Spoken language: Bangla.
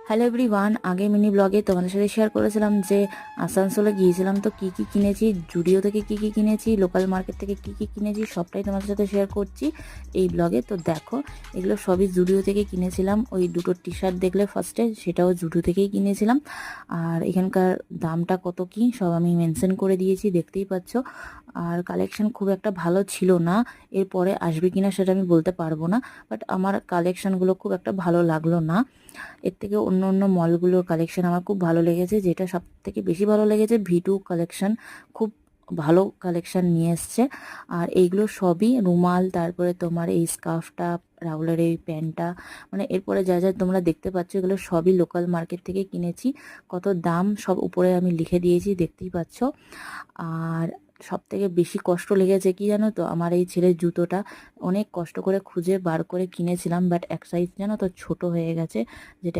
হ্যালো এভরিওয়ান, আগে মিনি ব্লগে তোমাদের সাথে শেয়ার করেছিলাম যে আসানসোলে গিয়েছিলাম, তো কি কি কিনেছি, জুডিও থেকে কি কি কিনেছি, লোকাল মার্কেট থেকে কি কি কিনেছি সবটাই তোমাদের সাথে শেয়ার করছি এই ব্লগে। তো দেখো, এগুলো সবই জুডিও থেকে কিনেছিলাম। ওই দুটো টি শার্ট দেখলে ফার্স্টে, সেটাও জুডিও থেকেই কিনেছিলাম। আর এখানকার দামটা কত কি সব আমি মেনশন করে দিয়েছি, দেখতেই পাচ্ছ। আর কালেকশন খুব একটা ভালো ছিল না, এরপরে আসবে কিনা সেটা আমি বলতে পারবো না, বাট আমার কালেকশনগুলো খুব একটা ভালো লাগলো না। এর থেকে অন্য অন্য মলগুলোর কালেকশন আমার খুব ভালো লেগেছে। যেটা সব থেকে বেশি ভালো লেগেছে, ভিটু কালেকশন খুব ভালো কালেকশন নিয়ে এসছে। আর এইগুলো সবই রুমাল, তারপরে তোমার এই স্কার্ফটা, রাউলার এই প্যান্টটা, মানে এরপরে যা যা তোমরা দেখতে পাচ্ছ এগুলো সবই লোকাল মার্কেট থেকে কিনেছি। কত দাম সব উপরে আমি লিখে দিয়েছি, দেখতেই পাচ্ছ। আর সব থেকে বেশি কষ্ট লেগেছে কি জানো তো, আমার এই ছেলের জুতোটা অনেক কষ্ট করে খুঁজে বার করে কিনেছিলাম, বাট এক সাইজ জানো তো ছোট হয়ে গেছে, যেটা